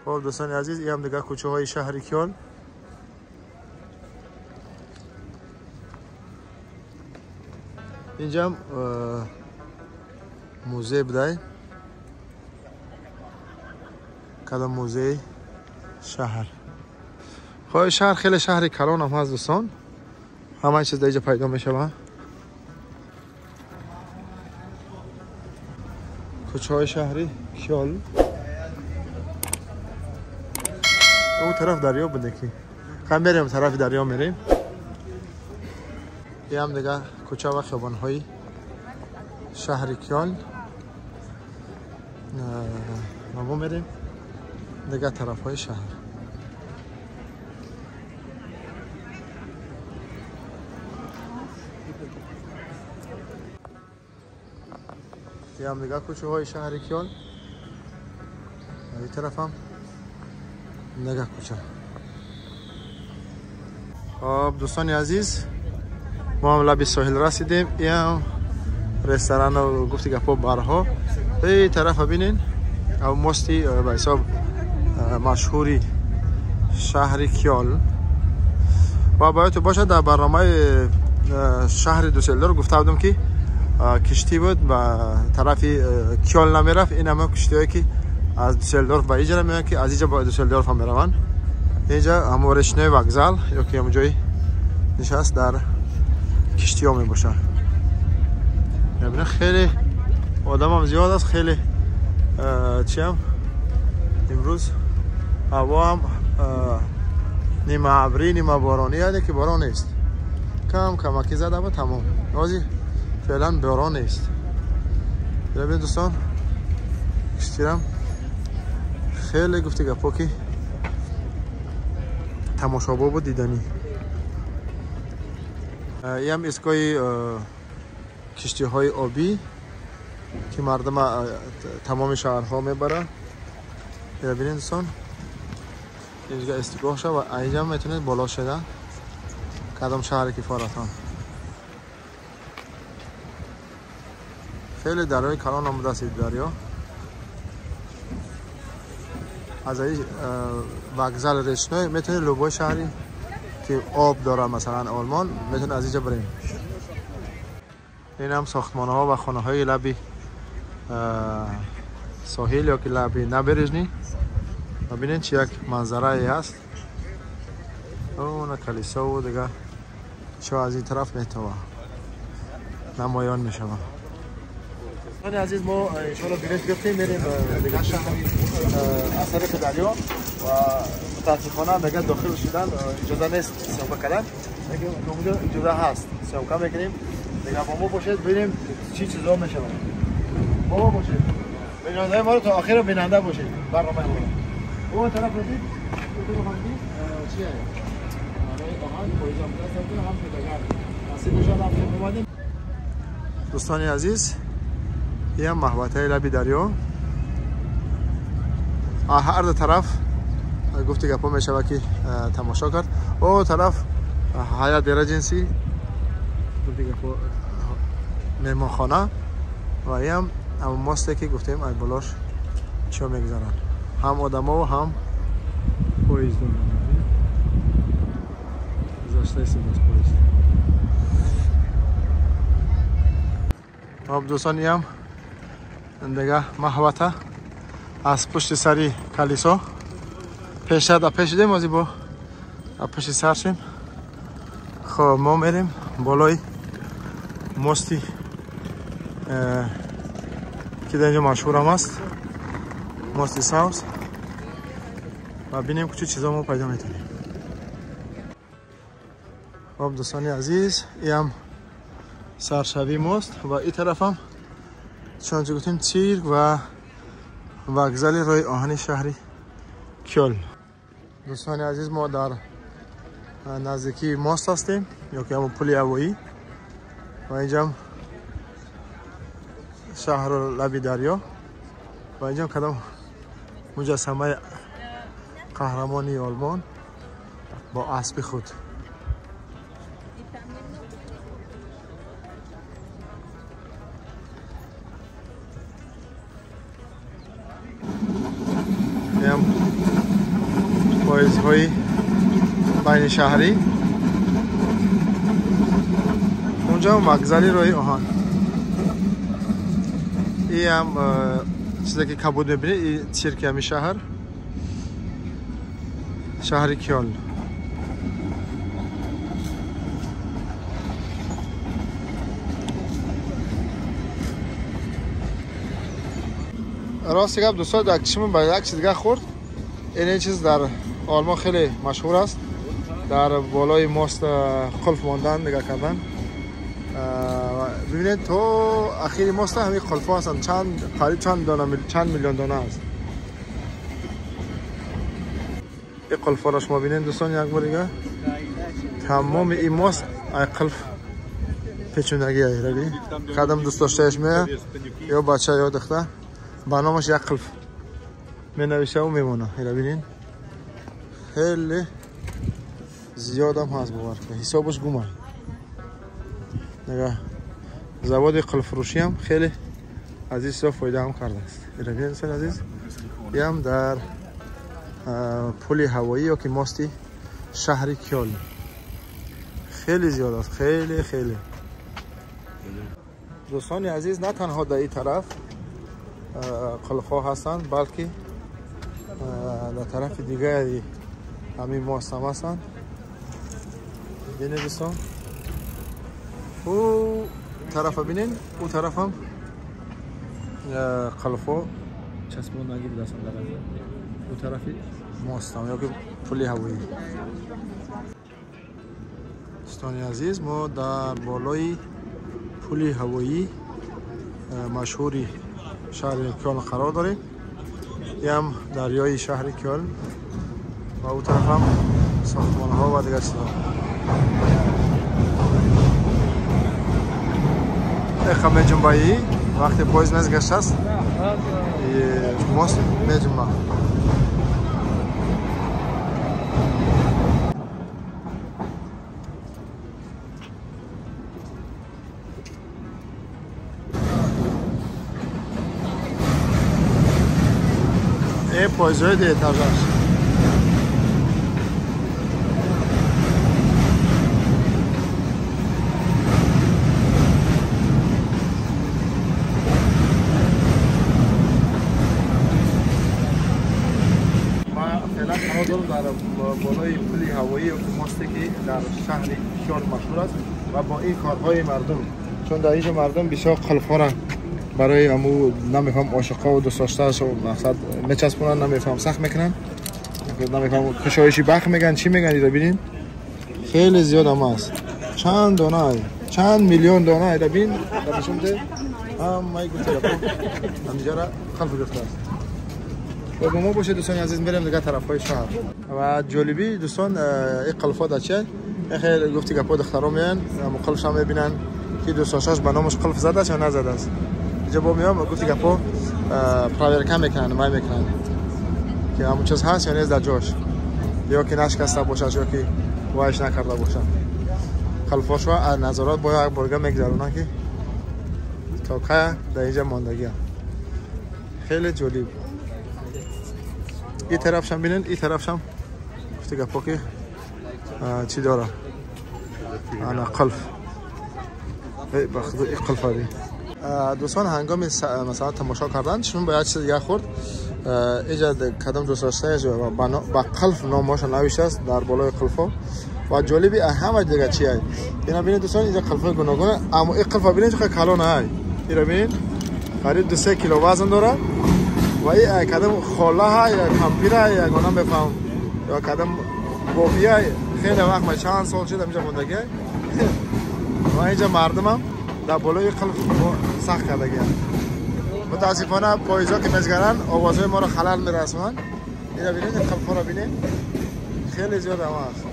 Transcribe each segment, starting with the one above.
خب دوستان عزیز این هم دیگه کوچه های شهر کیل. اینجا هم موزه بده. کدام موزه شهر. خب شهر خیلی شهر کلان هم هست دوستان. همه چیز دیگه پیدا میشه. کوچه های شهری کیل. اون طرف دریا بوده که خواهیم بریم طرف دریا میریم. یه هم دیگه کوچه و خیابان های شهر کیل. ما میریم دیگه طرف های شهر. یه هم دیگه کوچه های شهر کیل. این طرف هم دیگه کوچه. خب دوستان عزیز ما هم لب ساحل رسیدیم. این هم رستوران و گفتی گپا بارها. این طرف ببینین او مستی به حساب مشهوری شهر کیل. و باید تو باشه در برنامه شهر دوسلدورف گفته بودم که کشتی بود به طرف کیل نمیرفت. این همه کشتی هایی که از دوسلدورف به اینجا میان که از اینجا به دوسلدورف هم میروند. اینجا همون رشنه وокزال یا که همون جای نشست در کشتی ها می باشه. ببینید خیلی آدم هم زیاد است. خیلی چی هم امروز هوا هم نیمه ابری نیمه بارانی هست که باران نیست. کمکی زده و تمام. نازی فعلا باران نیست. ببینید دوستان کشتی هم خیلی گفتی گپا که تماشابا بود دیدنی. این هم ایستگاه کشتی های آبی که مردم تمام شهرها میبره. ببینید دوستان اینجا استگاه شد و اینجا میتونید بالا شده کدام شهر کفارتان. خیلی دریای کلان آمده است. دریا از این وокزال رشنه میتونید لوبای شهری که آب داره مثلا آلمان میتونید از اینجا بریم. این هم ساختمان ها و خانه های لبی ساحل یا که لبی نبرجنی. ببینید چه یک منظره ای هست. اون کلیسا و دیگه چه از این طرف میتوه نمایان میشه. عزیز ما انشاءالله بلیط گرفتیم میریم دیگه شهر از طرف دریا و متاسفانه دیگه داخل شدن اجازه نیست سیاحت کردن. دیگه اونجا اجازه هست سیاحت میکنیم. دیگه با ما باشید ببینیم چی چیزا میشه. با ما باشید اجازه ما رو تا آخر بیننده باشید. برنامه ما اون طرف رسید تو همین چیه آهنگ پاییزم دست هم دیگه نصیب ان شاء الله. دوستان عزیز این هم محوطه لبی دریا. هر دو طرف گفتی گپا میشه که تماشا کرد. او طرف حیات دیره جنسی گفتی گپا مهمانخانه و این هم ماسته که گفتیم ای بالاش چیا میگذارن هم آدم ها و هم پاییز دارن. گذاشته است پاییز. خب دوستان این هم دیگه محوطه از پشت سری کلیسا پیش دیم از با پشت سر شیم. خب ما میریم بالای مستی که در اینجا مشهور هم است مستی ساوس و بینیم که چه چیزا ما پیدا میتونیم. خب دوستان عزیز این هم سرشوی ماست و این طرف هم چنانچه گفتیم تیرگ و وокزال روی آهن شهری کیل. دوستان عزیز ما در نزدیکی ماست هستیم یا که همون پل هوایی و اینجا هم شهر لبی دریا و اینجا هم کدام مجسمه قهرمانی آلمان با اسب خود. هم پاییزهای بین شهری. اونجا مگزلی روی آهان. این هم چیزی که کبود میبینید، این سیرک همی شهر کیال. راستی گفت دوستان در چشم به یک چیز دیگه خورد. این چیز در آلمان خیلی مشهور است، در بالای ماست قلف ماندن نگاه کردن. ببینید تو اخیری ماست همین قلف ها هستند، قریب چند میلیون دانه است. این قلف ها را شما ببینید دوستان یک بار دیگه. تمام این ماست ای قلف پیچوندگی هایی قدم دوست داشتهش میه یا بچه یا دختر برنامهش یک قلف می نویشه و میمونه. اینا ببینین خیلی زیاد هم هست، باور کنید حسابش گمه. نگاه زواد قلف فروشی هم خیلی از این سو فایده هم کرده است. اینا ببینید دوستان عزیز، این هم در پل هوایی یا که ماستی شهر کیال خیلی زیاد است، خیلی دوستان عزیز. نه تنها در این طرف قلف ها هستند، بلکه در طرف دیگه همین ماست هم هستند. ببینید دوستان او طرف ببینین، او طرف هم قلف ها چسبون نگید دستان در او طرف ماست هم یا که پل هوایی. دوستان عزیز ما در بالای پل هوایی مشهوری شهر کیال قرار داریم. این هم دریای شهر کیال و او طرف هم ساختمان ها و دیگر چیزها. خمه جنبایی وقتی پاییز نزدیک است ماست میجنبه. این پاییزهای ده اتاژ است. در بالای پل هوایی ماستی که در شهر کیال مشهور است و با این کارهای مردم، چون در اینجا مردم بسیار قلف ها را برای امو نمیفهم عاشقا و دوست داشته‌اش مقصد میچسبونن، نمیفهم سخت میکنن، نمیفهم کشایشی بخ میگن چی میگن. اینا ببینین خیلی زیاد هم است، چند دانه چند میلیون دانه اینا ببین در نشون ده هم مای گفته همینجا را قلف گرفته است. و با ما باشه دوستان عزیز، میریم دیگه طرفای شهر. و جالبی دوستان این قلفا در چه خیلی گفتی گپا دخترا میان قلفش هم میبینن که دوست داشته‌اش به نامش قلف زده است یا نزده است. اینجا با میام گفتی گپا پراورکم میکنن، مای میکنن که همون چیز هست یا نیست در جاش، یا که نشکسته باشه یا که وایش نکرده باشه. قلفاشو از نظارات با یک بارگاه میگذرونن که تا که در اینجا ماندگی. خیلی جالب. این طرفش هم ببینید، این طرفش هم گفته گپا که چی داره انا قلف بخدا این قلف هایی. دوستان هنگام مثلا تماشا کردن شما باید چیز دیگه خورد. اینجا کدام دوست داشته با قلف نامش نوشته است در بالای قلف ها. و جالبی همه دیگه چی هست اینا ببینید دوستان، اینجا قلف های گوناگونه، اما این قلف ببینید چقدر کلان هست. اینا ببینید قریب 2-3 کیلو وزن داره و این کدام خاله های یا کمپیر های یا گونه بفهم یا کدام بابی های خیلی وقت ما چند سال شد اینجا موندگی و اینجا مردم هم در بالای قلف سخت کردگی. متاسفانه پاییزا که میزگرن آوازهای ما را خلل میرسونن. اینا ببینید قلف ها را ببینید خیلی زیاد هم هست.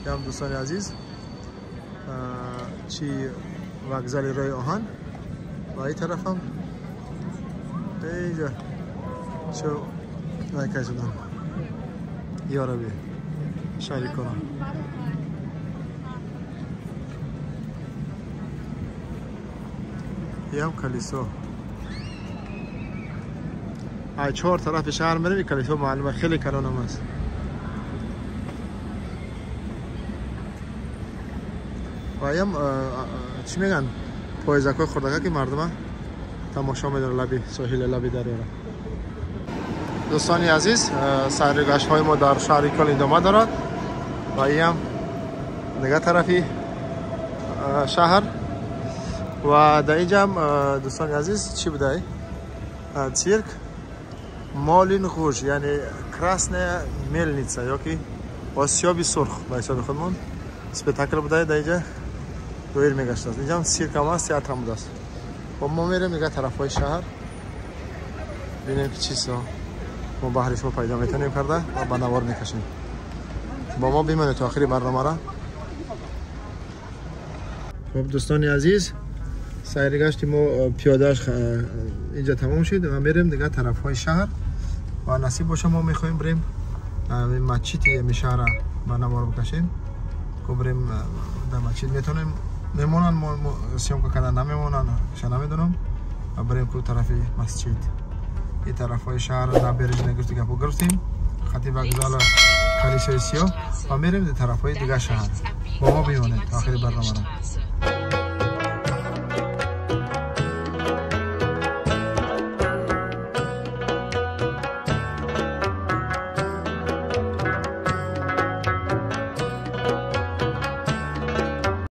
هم دوستان عزیز چی وگزل رای آهن و این طرف هم اینجا چو نایکه شدن یارا بی شریک کنم. یه کلیسا ای 4 طرف شهر میریم. کلیسا معلومه خیلی کلانم است. و ایم چی میگن پایزکای خوردگاه که مردم تماشا میدن لبی ساحل لبی دریا. دوستانی عزیز سرگشت های ما در شهر کل ادامه دارد و ایم نگاه طرفی شهر و در اینجا هم دوستان عزیز چی بوده؟ цирк Малин Гуж, یعنی красная мельница, یا که آسیابی سرخ به حساب خودمون اسپکتاکل بوده. در اینجا دویر میگشت است. اینجا هم سیرک هم است، تئاتر هم بوده است. و ما میریم نگاه طرفای شهر ببینیم که چیزا ما بحرش ما پیدا میتونیم کرده و با نوار میکشیم. با ما بمانید تا آخری برنامه را. خب دوستان عزیز سیرگشت ما پیاده‌اش اینجا تمام شد و میریم دیگه طرف‌های شهر و نصیب باشه ما میخوایم بریم مسجد میشهر با نوار بکشیم. که بریم در مسجد میتونیم میمونن ما سیام که کردن نمیمونن شما نمیدونم و بریم که طرف مسجد این طرف‌های شهر نبرج نگفتی که گرفتیم خطی وگزال کلیسای سیاه و میریم در طرف‌های دیگه شهر. با ما بیمونید تا آخر برنامه را.